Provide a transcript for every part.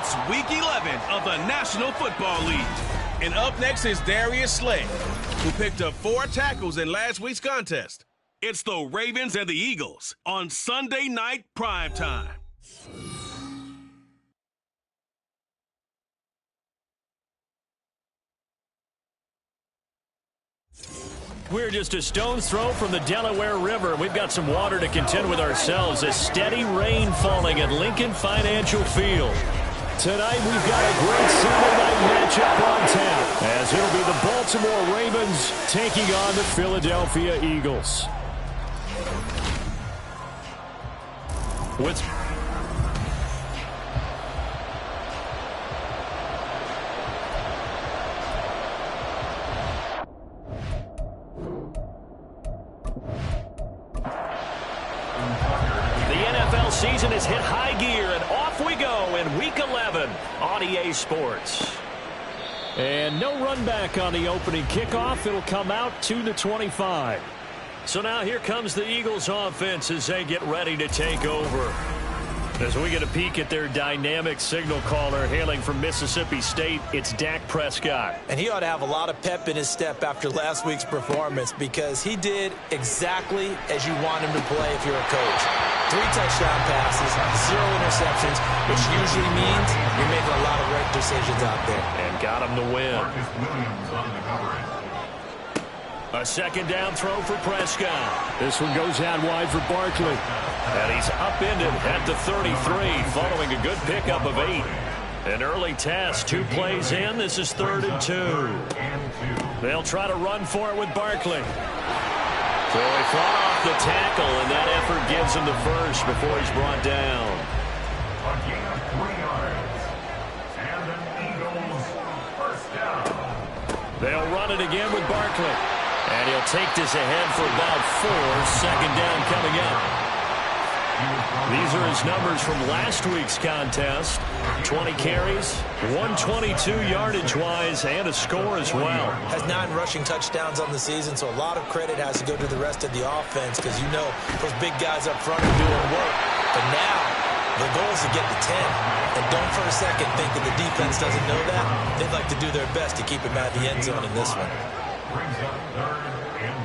It's Week 11 of the National Football League. And up next is Darius Slay, who picked up 4 tackles in last week's contest. It's the Ravens and the Eagles on Sunday Night Primetime. We're just a stone's throw from the Delaware River. We've got some water to contend with ourselves. A steady rain falling at Lincoln Financial Field. Tonight we've got a great Sunday night matchup on tap, as it'll be the Baltimore Ravens taking on the Philadelphia Eagles. Season has hit high gear, and off we go in Week 11 on EA Sports. And no run back on the opening kickoff. It'll come out to the 25. So now here comes the Eagles offense as they get ready to take over. As we get a peek at their dynamic signal caller hailing from Mississippi State, it's Dak Prescott. And he ought to have a lot of pep in his step after last week's performance, because he did exactly as you want him to play if you're a coach. 3 touchdown passes, 0 interceptions, which usually means you're making a lot of right decisions out there. And got him to win. A second down throw for Prescott. This one goes out wide for Barkley. And he's upended at the 33 following a good pickup of 8. An early test, 2 plays in. This is 3rd and 2. They'll try to run for it with Barkley. So he fought off the tackle, and that effort gives him the first before he's brought down. A gain of 3 yards. And the Eagles first down. They'll run it again with Barkley. And he'll take this ahead for about 4. Second down coming up. These are his numbers from last week's contest. 20 carries, 122 yardage-wise, and a score as well. Has 9 rushing touchdowns on the season, so a lot of credit has to go to the rest of the offense, because you know those big guys up front are doing work. But now, the goal is to get to 10. And don't for a second think that the defense doesn't know that. They'd like to do their best to keep him out of the end zone in this one. Brings up 3rd and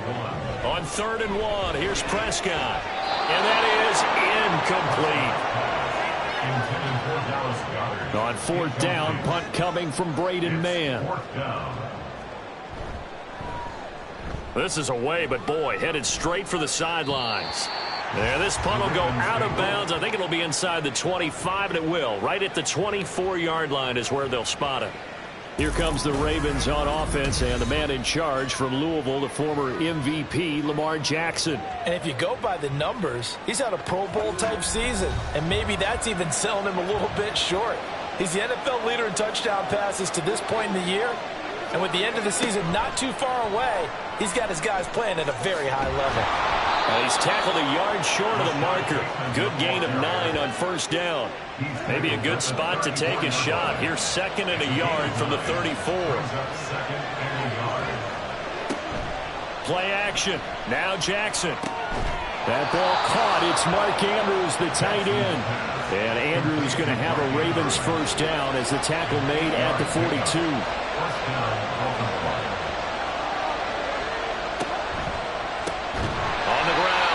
1. On 3rd and 1, here's Prescott. And that is incomplete. On 4th down, punt coming from Braden Mann. This is away, but boy, headed straight for the sidelines. There, this punt will go out of bounds. I think it'll be inside the 25, and it will. Right at the 24-yard line is where they'll spot it. Here comes the Ravens on offense, and the man in charge from Louisville, the former MVP, Lamar Jackson. And if you go by the numbers, he's had a Pro Bowl-type season, and maybe that's even selling him a little bit short. He's the NFL leader in touchdown passes to this point in the year, and with the end of the season not too far away, he's got his guys playing at a very high level. He's tackled a yard short of the marker. Good gain of 9 on 1st down. Maybe a good spot to take a shot. Here's 2nd and a yard from the 34. Play action. Now Jackson. That ball caught. It's Mark Andrews, the tight end. And Andrews going to have a Ravens first down as the tackle made at the 42.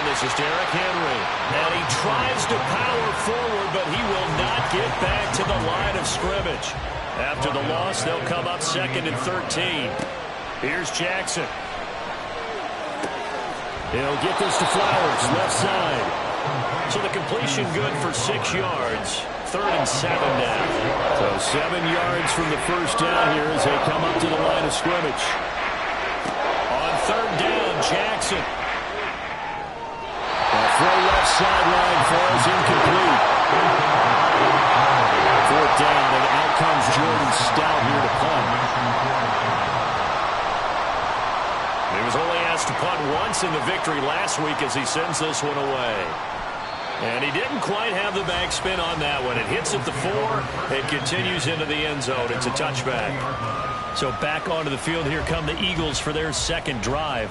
This is Derrick Henry, and he tries to power forward, but he will not get back to the line of scrimmage. After the loss, they'll come up 2nd and 13. Here's Jackson. He'll get this to Flowers, left side. So the completion good for 6 yards. 3rd and 7 now. So 7 yards from the first down here as they come up to the line of scrimmage. On 3rd down, Jackson. Throw left sideline falls incomplete. 4th down, and out comes Jordan Stout here to punt. He was only asked to punt once in the victory last week as he sends this one away. And he didn't quite have the backspin on that one. It hits at the 4. It continues into the end zone. It's a touchback. So back onto the field, here come the Eagles for their 2nd drive.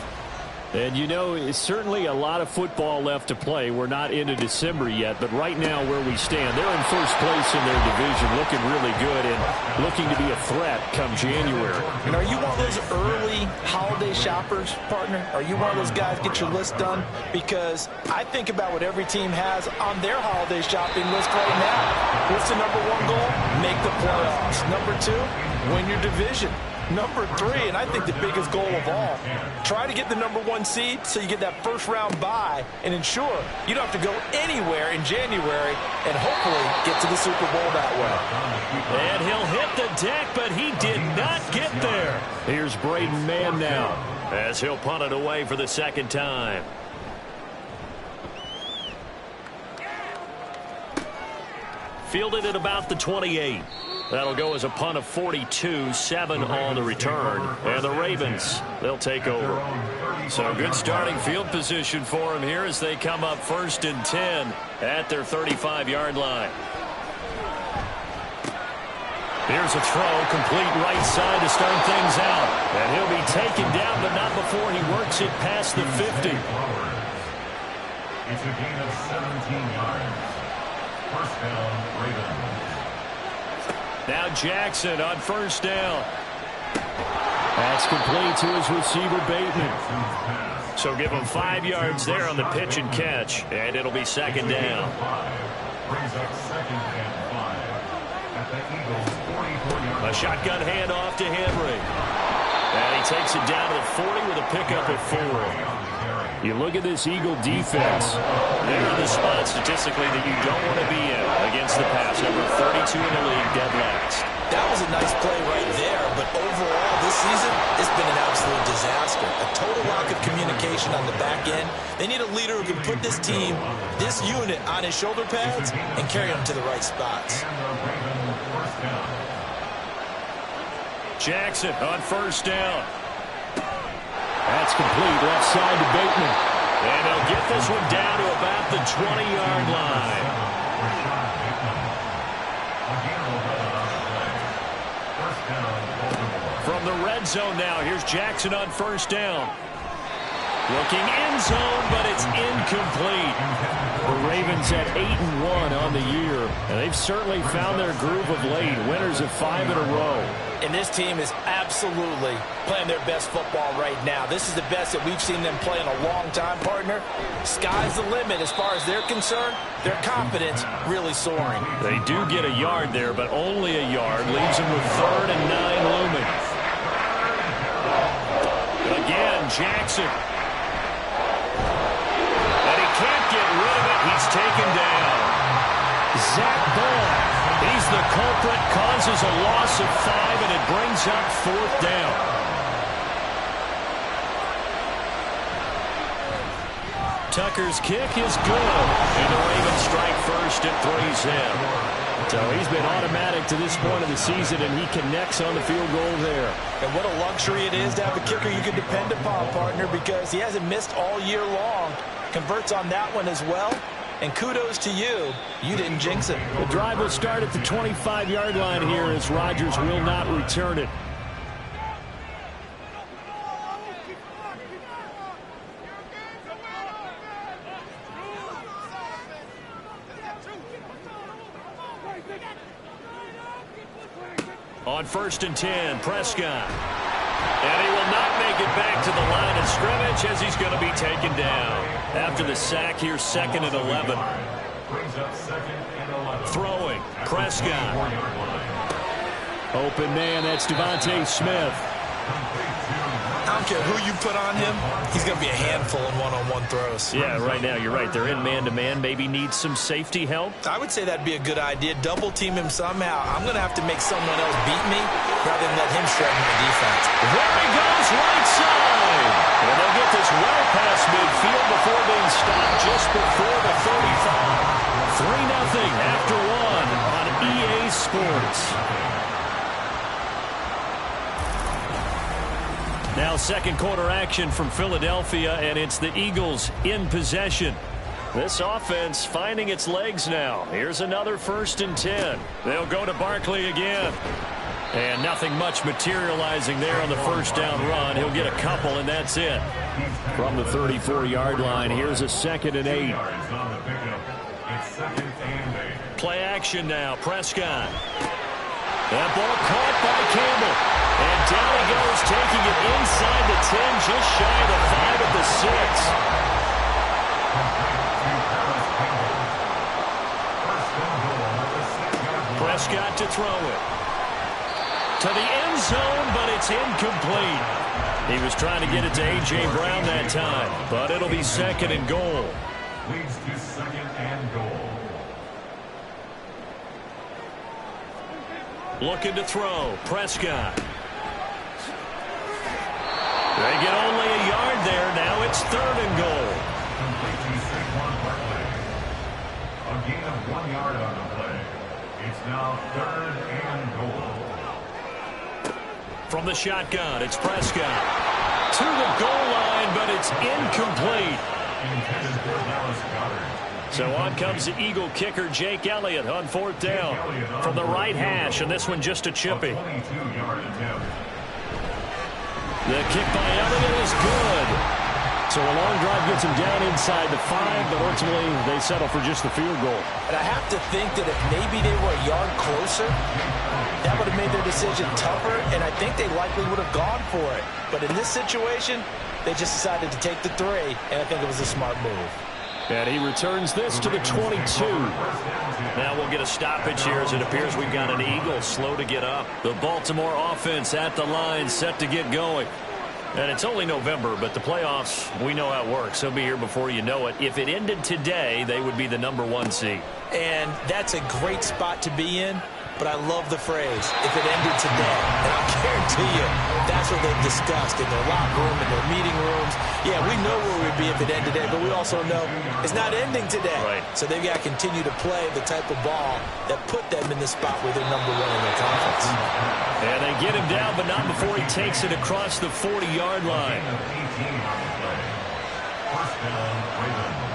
And you know, it's certainly a lot of football left to play. We're not into December yet, but right now where we stand, they're in first place in their division, looking really good and looking to be a threat come January. And are you one of those early holiday shoppers, partner? Are you one of those guys get your list done? Because I think about what every team has on their holiday shopping list right now. What's the number one goal? Make the playoffs. Number two, win your division. Number three, and I think the biggest goal of all, try to get the number one seed so you get that first round bye and ensure you don't have to go anywhere in January and hopefully get to the Super Bowl that way. And he'll hit the deck, but he did not get there. Here's Braden Mann now as he'll punt it away for the second time. Fielded at about the 28. That'll go as a punt of 42, 7 on the return. And the Ravens, they'll take over. So good starting field position for them here as they come up 1st and 10 at their 35-yard line. Here's a throw, complete right side to start things out. And he'll be taken down, but not before he works it past the 50. It's a gain of 17 yards. First down, Ravens. Now Jackson on first down. That's complete to his receiver, Bateman. So give him 5 yards there on the pitch and catch, and it'll be second down. Brings up 2nd and 5 at the Eagles' 44-yard. A shotgun handoff to Henry. And he takes it down to the 40 with a pickup of 4. You look at this Eagle defense. They're in the spot statistically that you don't want to be in against the pass. Number 32 in the league, dead last. That was a nice play right there, but overall this season, it's been an absolute disaster. A total lack of communication on the back end. They need a leader who can put this team, this unit, on his shoulder pads and carry them to the right spots. Jackson on first down. That's complete, left side to Bateman. And they'll get this one down to about the 20-yard line. From the red zone now, here's Jackson on first down. Looking end zone, but it's incomplete. The Ravens at 8-1 on the year, and they've certainly found their groove of late. Winners of 5 in a row. And this team is absolutely playing their best football right now. This is the best that we've seen them play in a long time, partner. Sky's the limit as far as they're concerned. Their confidence really soaring. They do get a yard there, but only a yard. Leaves them with 3rd and 9 looming. Again, Jackson. And he can't get rid of it. He's taken down. Zach Ball. He's the culprit, causes a loss of 5, and it brings up 4th down. Tucker's kick is good, and the Ravens strike first at 3's in. So he's been automatic to this point of the season, and he connects on the field goal there. And what a luxury it is to have a kicker you can depend upon, partner, because he hasn't missed all year long. Converts on that one as well. And kudos to you. You didn't jinx it. The drive will start at the 25-yard line here as Rodgers will not return it. On 1st and 10, Prescott. And he will not make it back to the line of scrimmage as he's going to be taken down. After the sack here, 2nd and 11. Throwing, Prescott. Open man, that's Devontae Smith. I don't care who you put on him, he's going to be a handful in one-on-one throws. Yeah, right now, you're right. They're in man-to-man. Maybe needs some safety help. I would say that'd be a good idea. Double team him somehow. I'm going to have to make someone else beat me rather than let him shred my defense. There he goes, right side. And they'll get this well past midfield before being stopped just before the 35. 3-0 after 1 on EA Sports. Now second quarter action from Philadelphia, and it's the Eagles in possession. This offense finding its legs now. Here's another 1st and 10. They'll go to Barkley again. And nothing much materializing there on the first down run. He'll get a couple, and that's it. From the 34-yard line, here's a 2nd and 8. Play action now. Prescott. That ball caught by Campbell. And down he goes, taking it inside the 10, just shy of the 5 at the 6. Prescott to throw it. To the end zone, but it's incomplete. He was trying to get it to A.J. Brown that time, but it'll be 2nd and goal. Leads to 2nd and goal. Looking to throw. Prescott. They get only a yard there. Now it's 3rd and goal. Complete to Saquon Barkley. A gain of 1 yard on the play. It's now 3rd and goal. From the shotgun, it's Prescott. To the goal line, but it's incomplete. Intended for Dallas Goedert. So on comes the Eagle kicker, Jake Elliott, on 4th down. From the right hash, and this one just a chippy. 22-yard attempt. The kick by Elliott is good. So a long drive gets him down inside the 5, but ultimately they settle for just the field goal. And I have to think that if maybe they were a yard closer, that would have made their decision tougher, and I think they likely would have gone for it. But in this situation, they just decided to take the 3, and I think it was a smart move. And he returns this to the 22. Now we'll get a stoppage here as it appears we've got an Eagle slow to get up. The Baltimore offense at the line, set to get going. And it's only November, but the playoffs, we know how it works. They'll be here before you know it. If it ended today, they would be the #1 seed. And that's a great spot to be in. But I love the phrase, if it ended today. And I'll guarantee you, that's what they've discussed in their locker room, in their meeting rooms. Yeah, we know where we'd be if it ended today, but we also know it's not ending today. Right. So they've got to continue to play the type of ball that put them in the spot where they're #1 in their conference. And they get him down, but not before he takes it across the 40-yard line. First down, Ravens.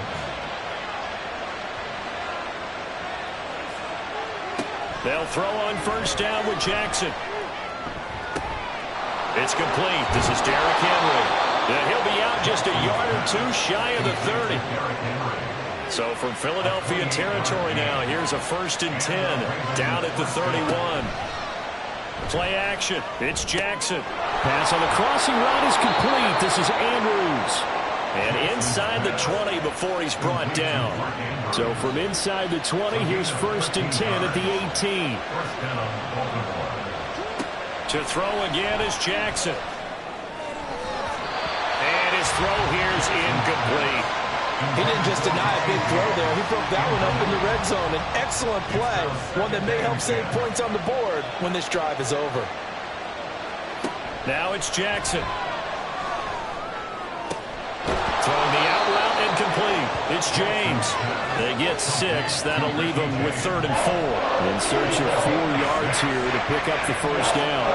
They'll throw on first down with Jackson. It's complete. This is Derrick Henry. And he'll be out just a yard or 2 shy of the 30. So from Philadelphia territory now, here's a 1st and 10 down at the 31. Play action. It's Jackson. Pass on the crossing route is complete. This is Andrews. And inside the 20 before he's brought down. So from inside the 20, here's 1st and 10 at the 18. To throw again is Jackson. And his throw here's incomplete. He didn't just deny a big throw there. He broke that one up in the red zone. An excellent play, one that may help save points on the board when this drive is over. Now it's Jackson. Throwing the out route incomplete. It's James. They get 6. That'll leave them with 3rd and 4. In search of 4 yards here to pick up the first down.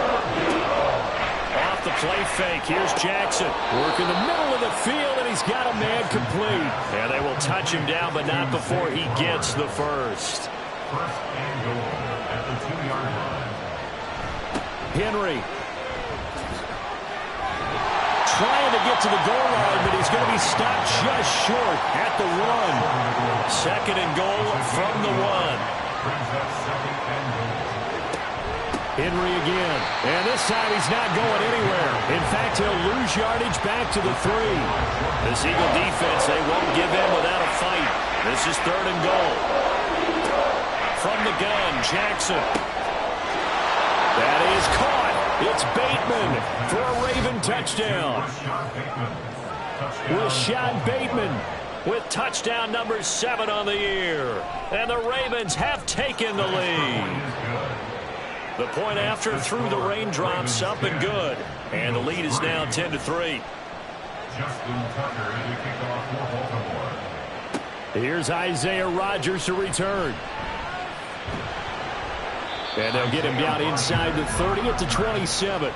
Off the play fake. Here's Jackson. Work in the middle of the field, and he's got a man complete. And they will touch him down, but not before he gets the first. First and goal at the 2-yard line. Henry. Trying to get to the goal line, but he's going to be stopped just short at the 1. 2nd and goal from the 1. Henry again. And this time he's not going anywhere. In fact, he'll lose yardage back to the 3. This Eagle defense, they won't give in without a fight. This is 3rd and goal. From the gun, Jackson. That is caught. It's Bateman for a Raven touchdown. Rashad Bateman with touchdown number 7 on the year. And the Ravens have taken the lead. The point after through the raindrops up and good. And the lead is now 10-3. Justin Tucker in the kickoff for Baltimore. Here's Isaiah Rodgers to return. And they'll get him down inside the 30 at the 27.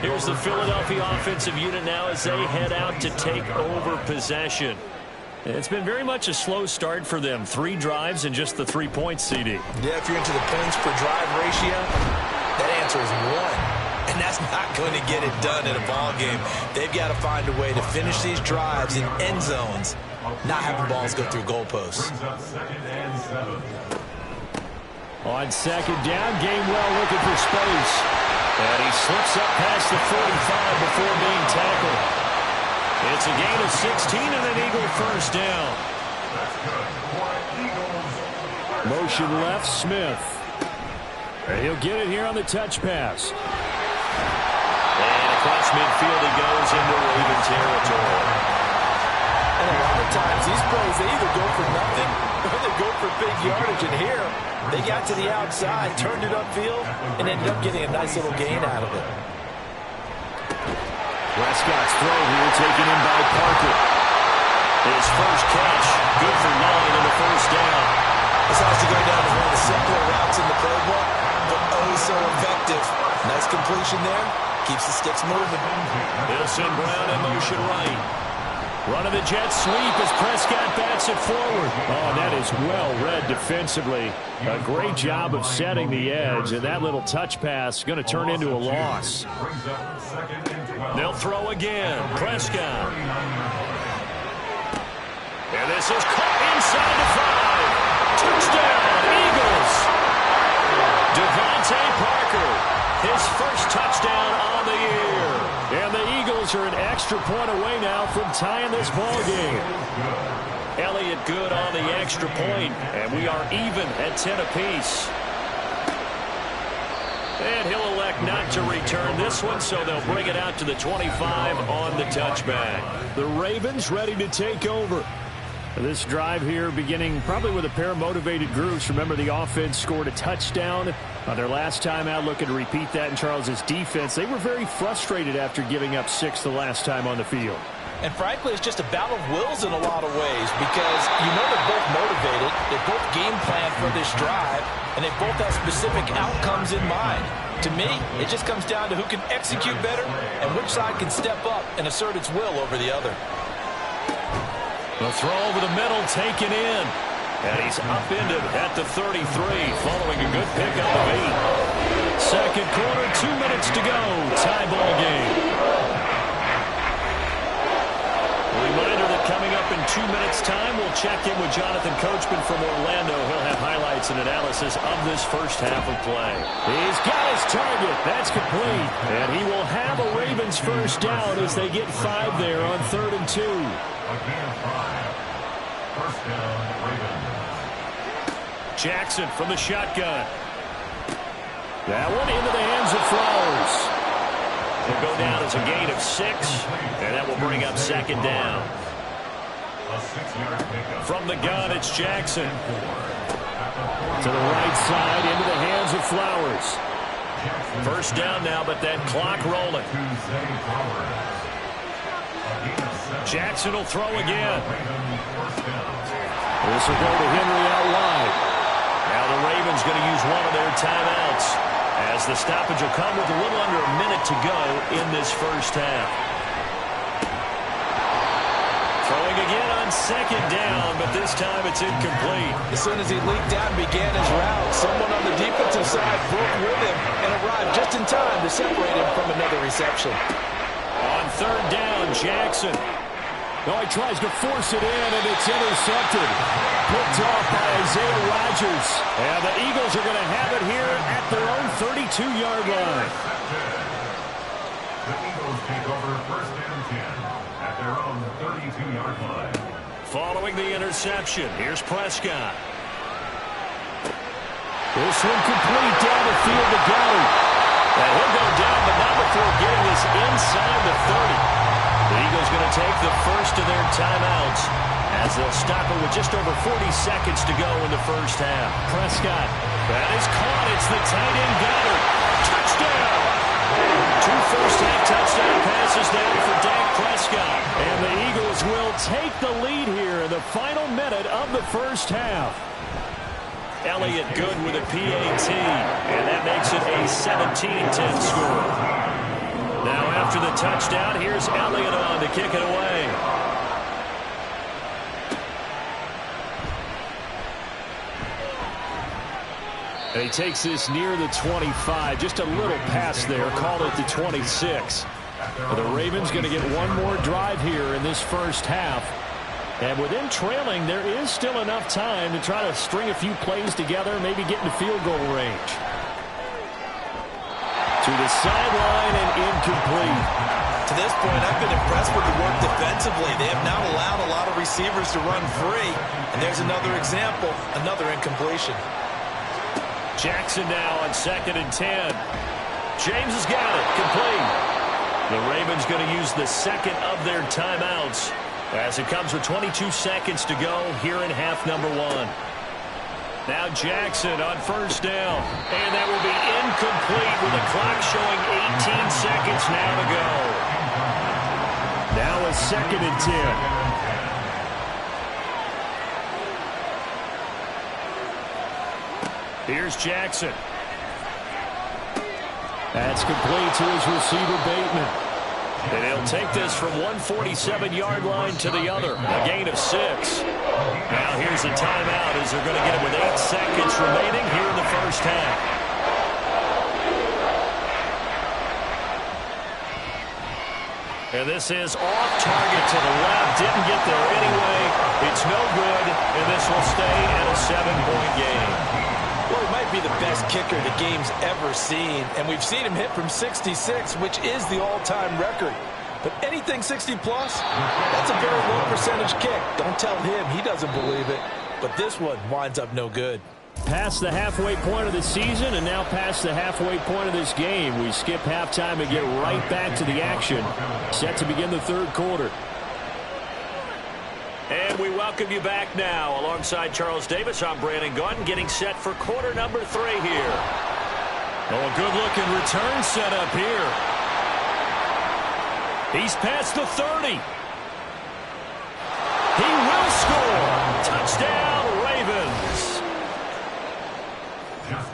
Here's the Philadelphia offensive unit now as they head out to take over possession. It's been very much a slow start for them. 3 drives and just the 3 points, CD. Yeah, if you're into the points per drive ratio, that answer is one. And that's not going to get it done in a ball game. They've got to find a way to finish these drives in end zones, not having balls go through goalposts. On second down, Gainwell looking for space. And he slips up past the 45 before being tackled. It's a gain of 16 and an Eagle first down. Motion left, Smith. And he'll get it here on the touch pass. And across midfield he goes into Raven territory. And a lot of times these plays, they either go for nothing or they go for big yardage. And here, they got to the outside, turned it upfield, and ended up getting a nice little gain out of it. Prescott's throw here taken in by Parker. His first catch, good for 9 in the first down. This has to go down as one of the simpler routes in the playbook, but oh so effective. Nice completion there. Keeps the sticks moving. They'll send Brown in motion right. Running the jet sweep as Prescott bats it forward. Oh, that is well read defensively. A great job of setting the edge, and that little touch pass is going to turn into a loss. They'll throw again. Prescott. And this is caught inside the 5. Touchdown, Eagles. Devontae Parker, his first touchdown on the year. And the Eagles are an extra point away now from tying this ball game. Elliott good on the extra point, and we are even at 10 apiece. And he'll elect not to return this one, so they'll bring it out to the 25 on the touchback. The Ravens ready to take over. This drive here beginning probably with a pair of motivated groups. Remember, the offense scored a touchdown on their last time out. Looking to repeat that in Charles's defense. They were very frustrated after giving up 6 the last time on the field. And frankly, it's just a battle of wills in a lot of ways because you know they're both motivated. They both game plan for this drive, and they both have specific outcomes in mind. To me, it just comes down to who can execute better and which side can step up and assert its will over the other. The throw over the middle taken in. And he's upended at the 33 following a good pickup of 8. Second quarter, 2 minutes to go. Tie ball game. Reminder that coming up in 2 minutes' time, we'll check in with Jonathan Coachman from Orlando. He'll have highlights and analysis of this first half of play. He's got his target. That's complete. And he will have a Ravens first down as they get 5 there on 3rd and 2. Again, 5. First down, Ravens. Jackson from the shotgun. That one into the hands of Flowers. Will go down as a gain of 6, and that will bring up 2nd down. A 6-yard pickup. From the gun, it's Jackson. To the right side, into the hands of Flowers. First down now, but that clock rolling. Jackson will throw again. This will go to Henry out wide. Now the Ravens going to use one of their timeouts as the stoppage will come with a little under a minute to go in this first half. Throwing again on 2nd down, but this time it's incomplete. As soon as he leaked out and began his route, someone on the defensive side broke with him and arrived just in time to separate him from another reception. On 3rd down, Jackson. Oh, he tries to force it in, and it's intercepted. Picked off by Isaiah Rodgers. And the Eagles are going to have it here at their own 32-yard line. The Eagles take over first and 10 at their own 32-yard line. Following the interception, here's Prescott. This one complete down the field to Galley. And he'll go down, but not before getting this inside the 30. The Eagles going to take the first of their timeouts as they'll stop it with just over 40 seconds to go in the first half. Prescott, that is caught. It's the tight end Goddard. Touchdown! 2 first-half touchdown passes now for Dak Prescott. And the Eagles will take the lead here in the final minute of the first half. Elliott good with a PAT, and that makes it a 17-10 score. Now after the touchdown, here's Elliott on to kick it away. And he takes this near the 25. Just a little pass there. Call it the 26. But the Ravens going to get one more drive here in this first half. And with them trailing, there is still enough time to try to string a few plays together, maybe get into field goal range. To the sideline and incomplete. To this point, I've been impressed with the work defensively. They have not allowed a lot of receivers to run free. And there's another example, another incompletion. Jackson now on 2nd and 10. James has got it. Complete. The Ravens going to use the second of their timeouts as it comes with 22 seconds to go here in half number 1. Now Jackson on 1st down. And that will be incomplete with the clock showing 18 seconds now to go. Now a 2nd and 10. Here's Jackson. That's complete to his receiver, Bateman. And he'll take this from 147-yard line to the other. A gain of 6. Now here's a timeout as they're going to get it with 8 seconds remaining here in the first half. And this is off target to the left. Didn't get there anyway. It's no good, and this will stay at a 7-point game. Well, he might be the best kicker the game's ever seen, and we've seen him hit from 66, which is the all-time record. But anything 60-plus, that's a very low percentage kick. Don't tell him he doesn't believe it. But this one winds up no good. Past the halfway point of the season and now past the halfway point of this game. We skip halftime and get right back to the action. Set to begin the third quarter. And we welcome you back now. Alongside Charles Davis, I'm Brandon Gaudin, getting set for quarter number 3 here. Oh, a good-looking return set up here. He's past the 30. He will score. Touchdown, Ravens.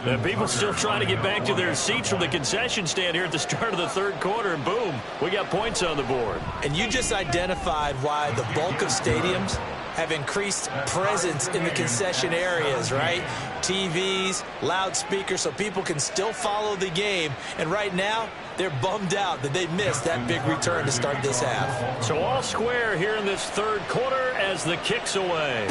And people still trying to get back to their seats from the concession stand here at the start of the third quarter, and boom, we got points on the board. And you just identified why the bulk of stadiums have increased presence in the concession areas, right? TVs, loudspeakers, so people can still follow the game. And right now, they're bummed out that they missed that big return to start this half. So all square here in this third quarter as the kick's away.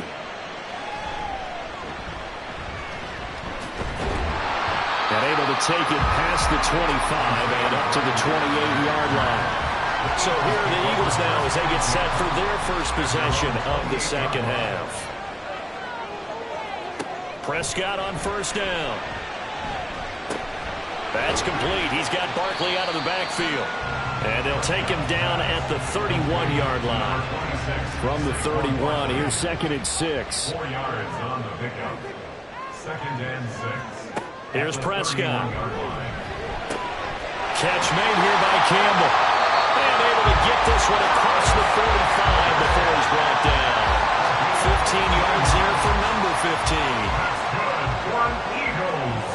And able to take it past the 25 and up to the 28-yard line. So here are the Eagles now as they get set for their first possession of the second half. Prescott on 1st down. That's complete. He's got Barkley out of the backfield. And they'll take him down at the 31-yard line. From the 31, here's 2nd and 6. 4 yards on the pickup. 2nd and 6. Here's Prescott. Catch made here by Campbell. And able to get this one across the 45 before he's brought down. 15 yards here for number 15. Eagles.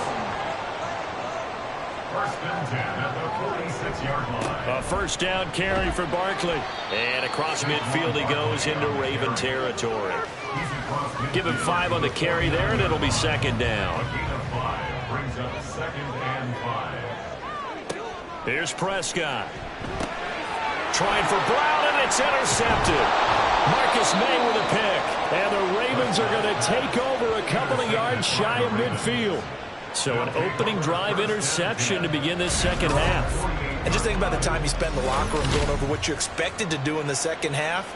1st and 10 at the 46-yard line. A 1st down carry for Barkley. And across midfield he goes into Raven territory. Give him 5 on the carry there, and it'll be 2nd down. Brings up 2nd and 5. Here's Prescott. Trying for Brown, and it's intercepted. Marcus May with a pick. And the Ravens are going to take over a couple of yards shy of midfield. So an opening drive interception to begin this second half. And just think about the time you spent in the locker room going over what you expected to do in the second half.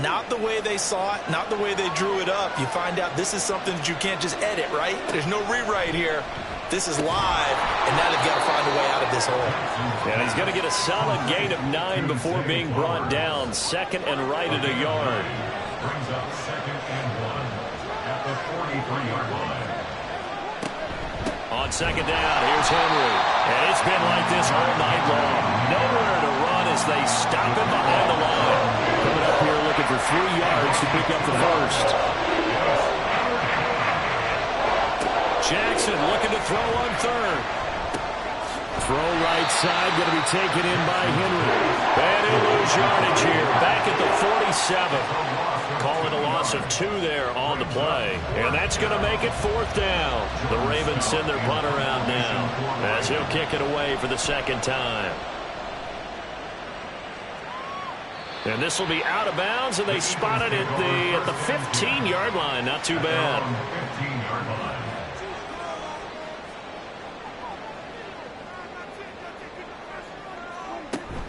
Not the way they saw it, not the way they drew it up. You find out this is something that you can't just edit, right? There's no rewrite here. This is live, and now they've got to find a way out of this hole. And he's going to get a solid gain of 9 before being brought down. 2nd and right at a yard. Brings up 2nd and 1 at the 43-yard line. On 2nd down, here's Henry. And it's been like this all night long. Nowhere to run as they stop him behind the line. Coming up here looking for 3 yards to pick up the first. Jackson looking to throw on 3rd. Throw right side, going to be taken in by Henry. And he'll lose lose yardage here. Back at the 47. Call it a loss of 2 there on the play. And that's going to make it 4th down. The Ravens send their punt around now as he'll kick it away for the 2nd time. And this will be out of bounds, and they spot it at the 15-yard line. Not too bad.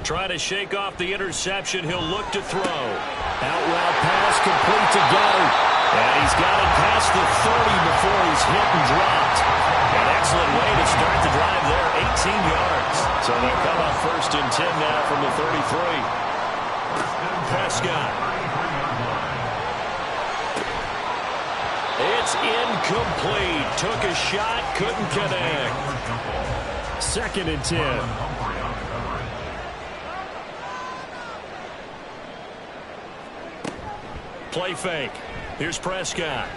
Trying to shake off the interception. He'll look to throw. Out route pass complete to Goddard. And he's got it past the 30 before he's hit and dropped. An excellent way to start the drive there, 18 yards. So they'll come up 1st and 10 now from the 33. Prescott. It's incomplete. Took a shot, couldn't connect. 2nd and 10. Play fake. Here's Prescott.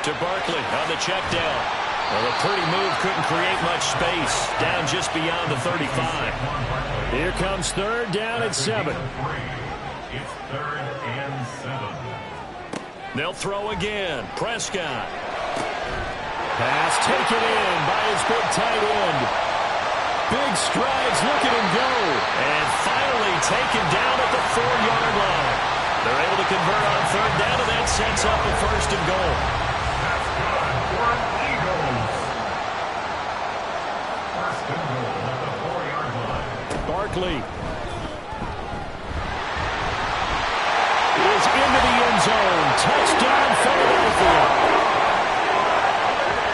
To Barkley on the check down. Well, a pretty move couldn't create much space. Down just beyond the 35. Here comes 3rd down and 7. It's 3rd and 7. They'll throw again. Prescott. Pass taken in by his big tight end. Big strides. Look at him go. And finally taken down at the 4-yard line. They're able to convert on 3rd down, and that sets up a 1st and goal. That's good for Eagles. 1st and goal at the 4-yard line. Barkley is into the end zone. Touchdown, Philadelphia.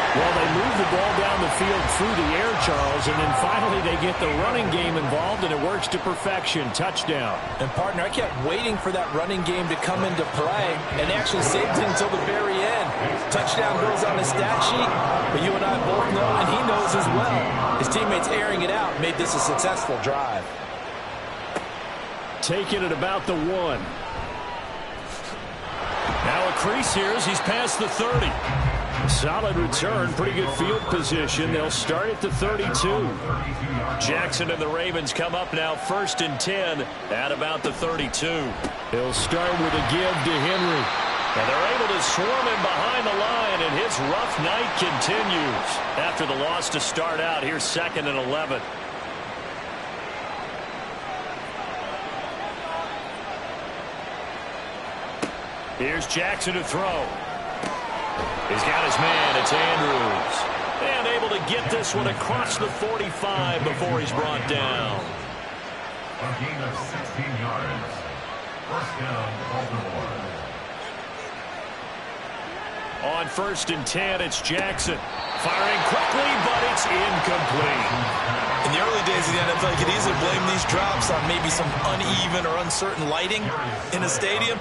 Well, they move the ball down the field through the air, Charles, and then finally they get the running game involved, and it works to perfection. Touchdown. And, partner, I kept waiting for that running game to come into play, and they actually saved it until the very end. Touchdown goes on the stat sheet, but you and I both know, and he knows as well, his teammates airing it out made this a successful drive. Taking it about the 1. Now a crease here as he's past the 30. Solid return, pretty good field position. They'll start at the 32. Jackson and the Ravens come up now 1st and 10 at about the 32. He'll start with a give to Henry. And they're able to swarm him behind the line, and his rough night continues. After the loss to start out, here's 2nd and 11. Here's Jackson to throw. He's got his man. It's Andrews. And able to get this one across the 45 before he's brought down. A gain of 16 yards. 1st down, Baltimore. On 1st and 10, it's Jackson. Firing quickly, but it's incomplete. In the early days of the NFL, you could easily blame these drops on maybe some uneven or uncertain lighting in a stadium.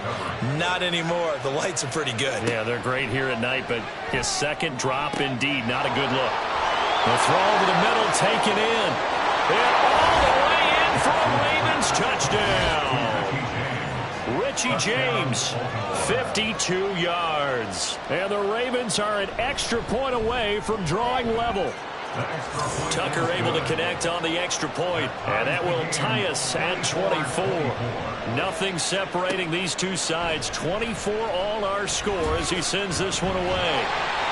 Not anymore. The lights are pretty good. Yeah, they're great here at night, but his 2nd drop, indeed, not a good look. The throw over the middle, taken in. And all the way in for a Ravens touchdown. Richie James, 52 yards. And the Ravens are an extra point away from drawing level. Tucker able to connect on the extra point, and that will tie us at 24. Nothing separating these two sides. 24 all our score as he sends this one away.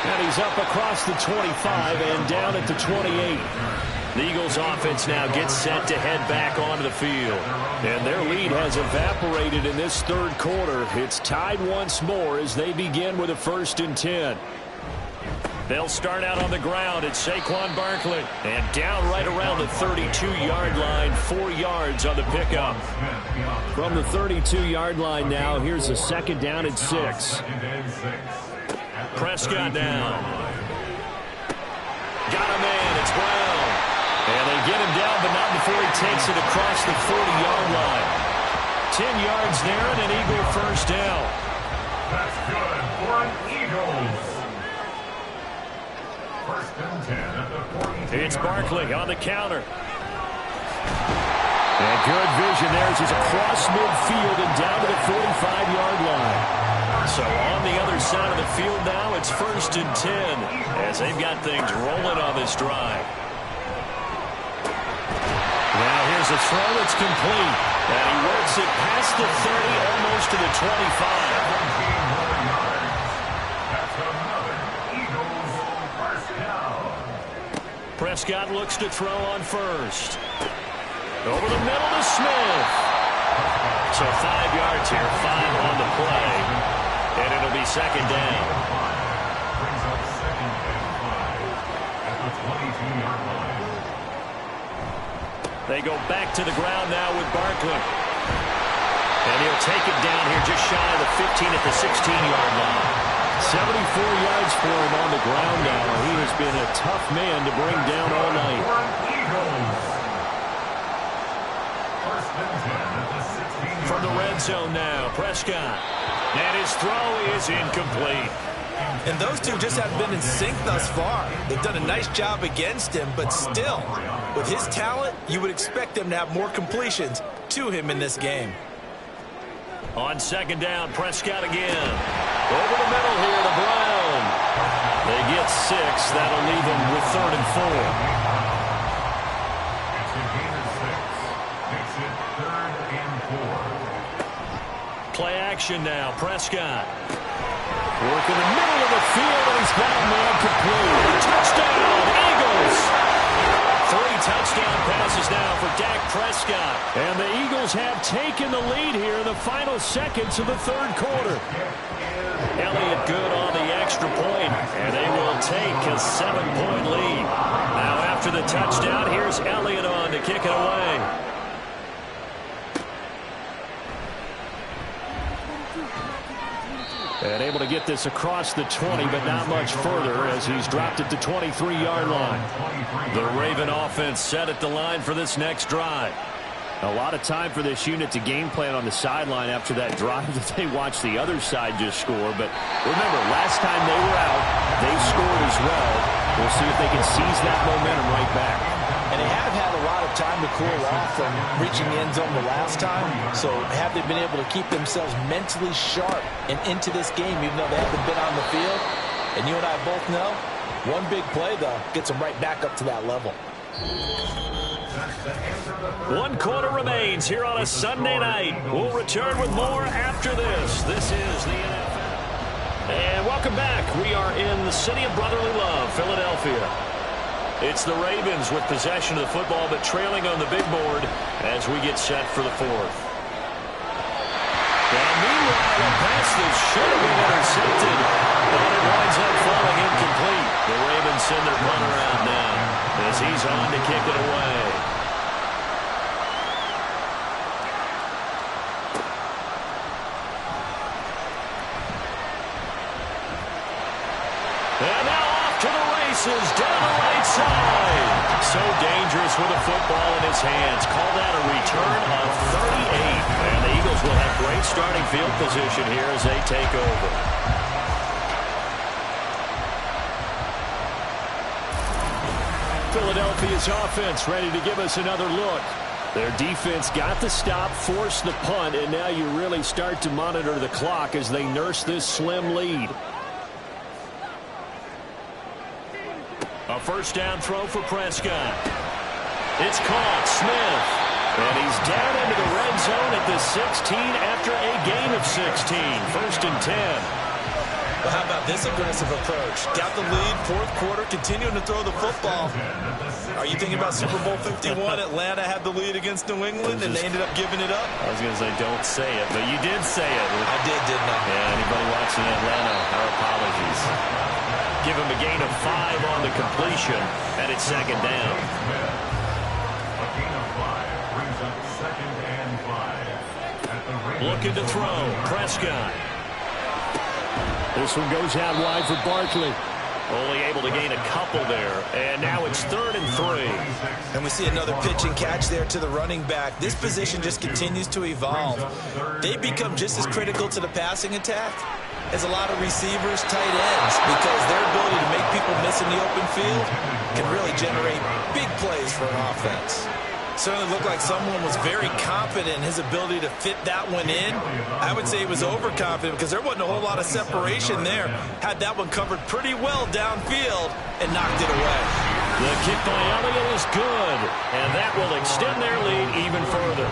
And he's up across the 25 and down at the 28. The Eagles offense now gets set to head back onto the field. And their lead has evaporated in this 3rd quarter. It's tied once more as they begin with a 1st and 10. They'll start out on the ground at Saquon Barkley. And down right around the 32-yard line, 4 yards on the pickup. From the 32-yard line now, here's a 2nd down and 6. Prescott down. Got a man, it's Brown. And they get him down, but not before he takes it across the 40-yard line. 10 yards there and an Eagle 1st down. That's good for an Eagles. 1st and 10 at the 42. It's Barkley on the counter. And good vision there as he's across midfield and down to the 45-yard line. So on the other side of the field now, it's 1st and 10 as they've got things rolling on this drive. Now here's Here's a throw that's complete. And he works it past the 30, almost to the 25. Prescott looks to throw on first. Over the middle to Smith. So 5 yards here, 5 on the play. And it'll be second down. Brings up second and 5 at the 22-yard line. They go back to the ground now with Barkley. And he'll take it down here just shy of the 15 at the 16-yard line. 74 yards for him on the ground now. He has been a tough man to bring down all night. From the red zone now, Prescott. And his throw is incomplete. And those two just haven't been in sync thus far. They've done a nice job against him, but still, with his talent, you would expect them to have more completions to him in this game. On second down, Prescott again. Over the middle here to Brown. They get 6. That'll leave them with 3rd and 4. It's a gain of 6. Makes it 3rd and 4. Play action now, Prescott. Work in the middle of the field, and he's got a man complete. Touchdown, Eagles! 3 touchdown passes now for Dak Prescott. And the Eagles have taken the lead here in the final seconds of the 3rd quarter. Elliott good on the extra point, and they will take a 7-point lead. Now after the touchdown, here's Elliott on to kick it away. And able to get this across the 20, but not much further as he's dropped it to 23-yard line. The Raven offense set at the line for this next drive. A lot of time for this unit to game plan on the sideline after that drive that they watched the other side just score. But remember, last time they were out, they scored as well. We'll see if they can seize that momentum right back. And they have had a lot of time to cool off from reaching the end zone the last time. So have they been able to keep themselves mentally sharp and into this game, even though they haven't been on the field? And you and I both know, one big play, though, gets them right back up to that level. 1 quarter remains here on a Sunday night. We'll return with more after this. This is the NFL. And welcome back. We are in the city of brotherly love, Philadelphia. It's the Ravens with possession of the football, but trailing on the big board as we get set for the 4th. And meanwhile, a pass that should have been intercepted, but it winds up falling incomplete. The Ravens send their punter out now as he's on to kick it away. And now off to the races down the right side. So dangerous with a football in his hands. Call that a return of 38. And the Eagles will have great starting field position here as they take over. Philadelphia's offense ready to give us another look. Their defense got the stop, forced the punt, and now you really start to monitor the clock as they nurse this slim lead. A first down throw for Prescott. It's caught. Smith. And he's down into the red zone at the 16 after a gain of 16. 1st and 10. Well, how about this aggressive approach? Got the lead, 4th quarter, continuing to throw the football. Are you thinking about Super Bowl 51? Atlanta had the lead against New England, and they ended up giving it up? I was going to say, don't say it, but you did say it. I did, didn't I? Yeah, anybody watching Atlanta, our apologies. Give him a gain of 5 on the completion, and it's 2nd down. A gain of 5 brings up 2nd and 5. Looking to throw, Prescott. This one goes out wide for Barkley. Only able to gain a couple there, and now it's 3rd and 3. And we see another pitch and catch there to the running back. This position just continues to evolve. They become just as critical to the passing attack as a lot of receivers, tight ends, because their ability to make people miss in the open field can really generate big plays for an offense. Certainly looked like someone was very confident in his ability to fit that one in. I would say he was overconfident because there wasn't a whole lot of separation there. Had that one covered pretty well downfield and knocked it away. The kick by Elliott is good, and that will extend their lead even further.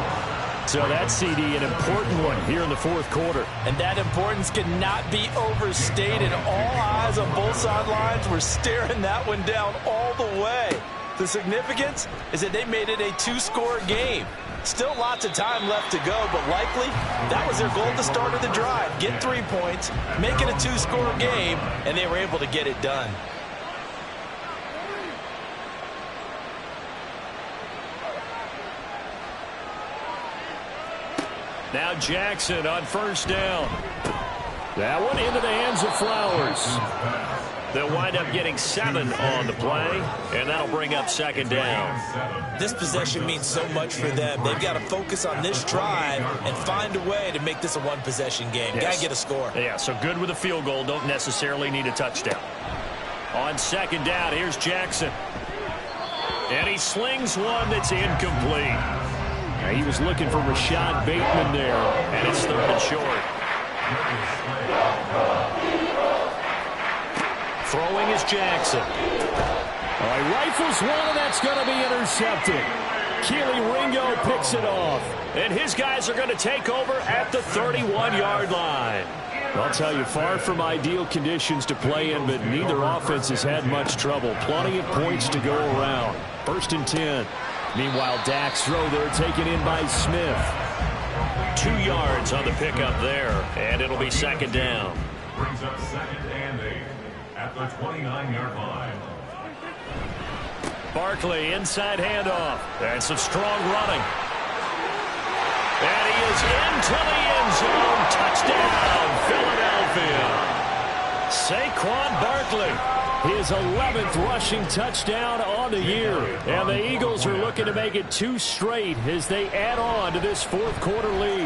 So that CD, an important one here in the fourth quarter. And that importance cannot be overstated. All eyes on both sidelines were staring that one down all the way. The significance is that they made it a two-score game. Still lots of time left to go, but likely that was their goal at the start of the drive. Get 3 points, make it a two-score game, and they were able to get it done. Now Jackson on first down. That one into the hands of Flowers. They'll wind up getting 7 on the play, and that'll bring up second down. This possession means so much for them. They've got to focus on this drive and find a way to make this a one-possession game. Yes. Got to get a score. Yeah, so good with a field goal. Don't necessarily need a touchdown. On second down, here's Jackson. And he slings one that's incomplete. He was looking for Rashad Bateman there, and it's third and short. Throwing is Jackson. He rifles one, and that's going to be intercepted. Keely Ringo picks it off, and his guys are going to take over at the 31-yard line. I'll tell you, far from ideal conditions to play in, but neither offense has had much trouble. Plenty of points to go around. First and 10. Meanwhile, Dak's throw there taken in by Smith. 2 yards on the pickup there, and it'll be second down. Brings up second and 8 at the 29-yard line. Barkley inside handoff. And some strong running. And he is into the end zone. Touchdown, Philadelphia. Saquon Barkley. His 11th rushing touchdown on the year. And the Eagles are looking to make it 2 straight as they add on to this fourth quarter lead.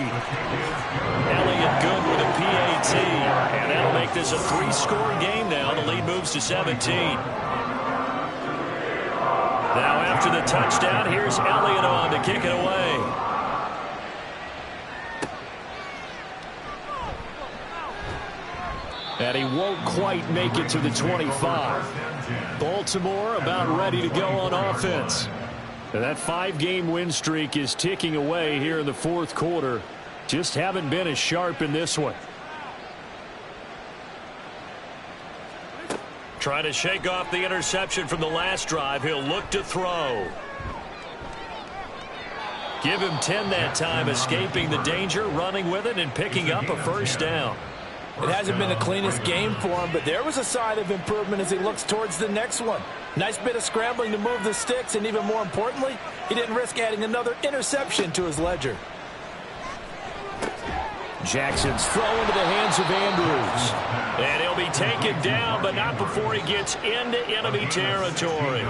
Elliott good with a PAT. And that'll make this a 3-score game now. The lead moves to 17. Now after the touchdown, here's Elliott on to kick it away. And he won't quite make it to the 25. Baltimore about ready to go on offense. And that 5-game win streak is ticking away here in the fourth quarter. Just haven't been as sharp in this one. Trying to shake off the interception from the last drive. He'll look to throw. Give him 10 that time, escaping the danger, running with it, and picking up a first down. It hasn't been the cleanest game for him, but there was a sign of improvement as he looks towards the next one. Nice bit of scrambling to move the sticks, and even more importantly, he didn't risk adding another interception to his ledger. Jackson's throw into the hands of Andrews. And he'll be taken down, but not before he gets into enemy territory.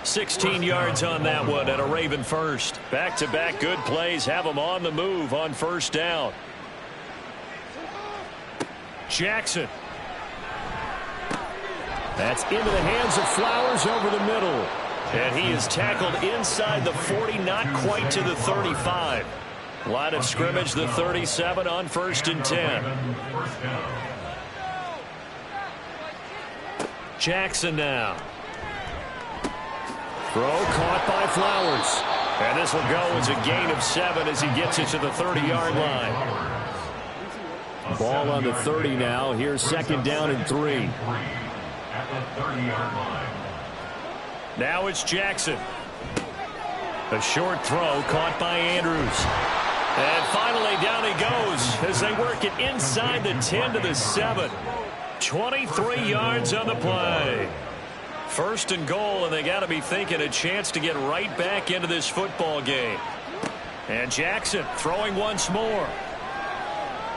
16 yards on that one and a Raven first. Back-to-back good plays have him on the move on first down. Jackson. That's into the hands of Flowers over the middle. And he is tackled inside the 40, not quite to the 35. Line of scrimmage, the 37 on first and 10. Jackson now. Throw caught by Flowers. And this will go as a gain of 7 as he gets it to the 30-yard line. Ball on the 30 now. Here's second down and 3. Now it's Jackson. A short throw caught by Andrews. And finally down he goes as they work it inside the 10 to the 7. 23 yards on the play. First and goal, and they got to be thinking a chance to get right back into this football game. And Jackson throwing once more.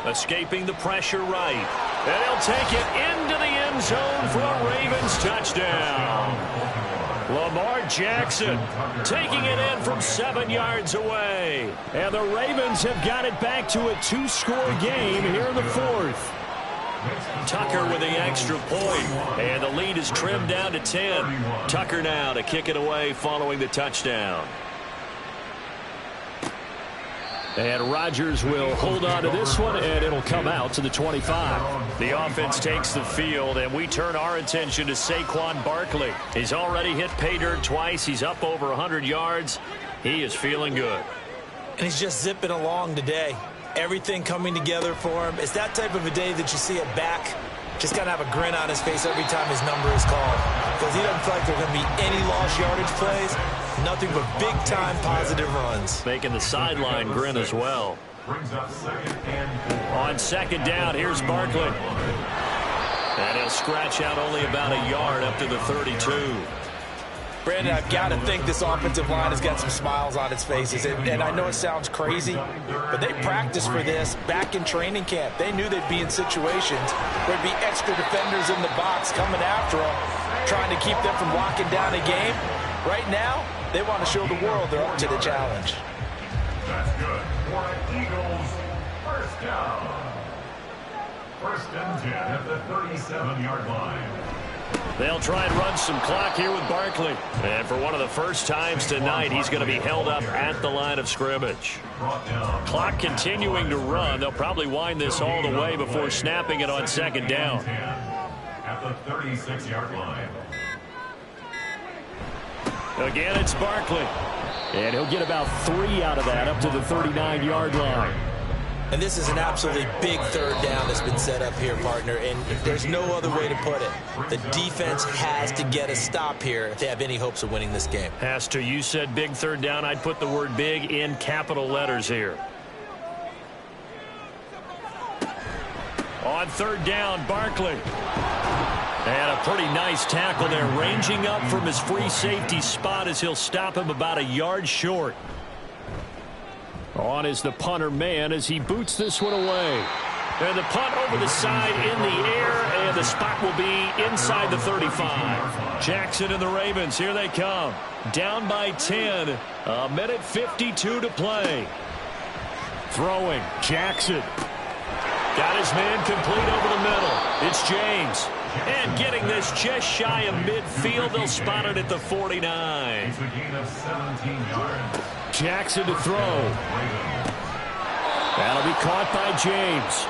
Escaping the pressure right. And he'll take it into the end zone for a Ravens touchdown. Lamar Jackson taking it in from 7 yards away. And the Ravens have got it back to a 2-score game here in the fourth. Tucker with the extra point. And the lead is trimmed down to 10. Tucker now to kick it away following the touchdown. And Rodgers will hold on to this one, and it'll come out to the 25. The offense takes the field, and we turn our attention to Saquon Barkley. He's already hit pay dirt twice. He's up over 100 yards. He is feeling good. And he's just zipping along today. Everything coming together for him. It's that type of a day that you see it back. Just got to have a grin on his face every time his number is called. Because he doesn't feel like there are going to be any lost yardage plays. Nothing but big-time positive runs. Making the sideline grin as well. On second down, here's Barkley. And he'll scratch out only about a yard up to the 32. Brandon, I've got to think this offensive line has got some smiles on its faces. And I know it sounds crazy, but they practiced for this back in training camp. They knew they'd be in situations where there'd be extra defenders in the box coming after them, trying to keep them from locking down a game. Right now, they want to show the world they're up to the challenge. That's good. For the Eagles, first down. First and 10 at the 37-yard line. They'll try and run some clock here with Barkley. And for one of the first times tonight, he's going to be held up at the line of scrimmage. Clock continuing to run. They'll probably wind this all the way before snapping it on second down. At the 36-yard line. Again, it's Barkley. And he'll get about 3 out of that up to the 39-yard line. And this is an absolutely big third down that's been set up here, partner, and there's no other way to put it. The defense has to get a stop here if they have any hopes of winning this game. Has to. You said big third down. I'd put the word big in capital letters here. On third down, Barkley. And a pretty nice tackle there, ranging up from his free safety spot as he'll stop him about a yard short. On is the punter man as he boots this one away. And the punt over the side in the air, and the spot will be inside the 35. Jackson and the Ravens, here they come. Down by 10, a minute 52 to play. Throwing, Jackson. Got his man complete over the middle. It's James. And getting this just shy of midfield, they'll spot it at the 49. It's a gain of 17 yards. Jackson to throw. That'll be caught by James.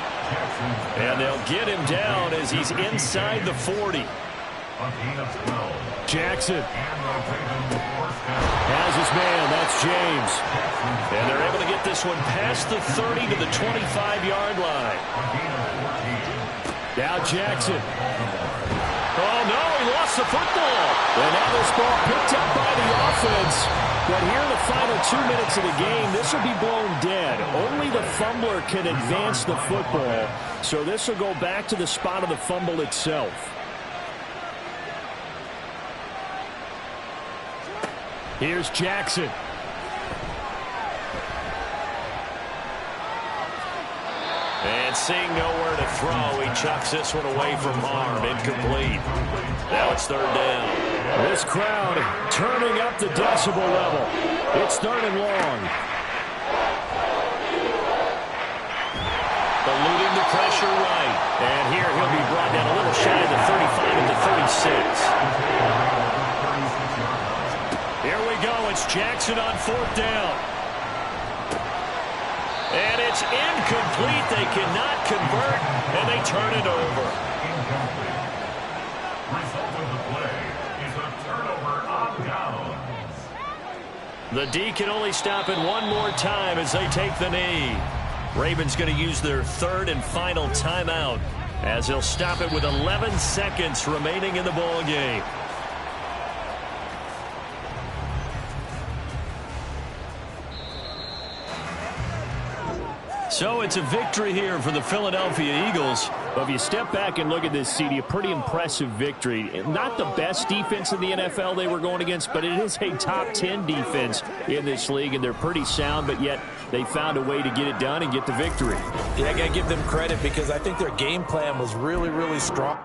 And they'll get him down as he's inside the 40. Jackson has his man. That's James. And they're able to get this one past the 30 to the 25-yard line. Now Jackson. Oh, no, he lost the football. And now this ball picked up by the offense. But here in the final 2 minutes of the game, this will be blown dead. Only the fumbler can advance the football. So this will go back to the spot of the fumble itself. Here's Jackson. And seeing nowhere to throw, he chucks this one away from harm. Incomplete. Now it's third down. This crowd turning up the decibel level. It's third and long. Eluding the pressure right. And here he'll be brought down a little shy of the 35 at the 36. Here we go. It's Jackson on fourth down. And it's incomplete. They cannot convert, and they turn it over. Incomplete. Result of the play is a turnover on downs. The D can only stop it one more time as they take the knee. Ravens going to use their third and final timeout as they'll stop it with 11 seconds remaining in the ball game. So it's a victory here for the Philadelphia Eagles. But if you step back and look at this, CD, a pretty impressive victory. Not the best defense in the NFL they were going against, but it is a top 10 defense in this league, and they're pretty sound, but yet they found a way to get it done and get the victory. Yeah, I got to give them credit because I think their game plan was really, really strong.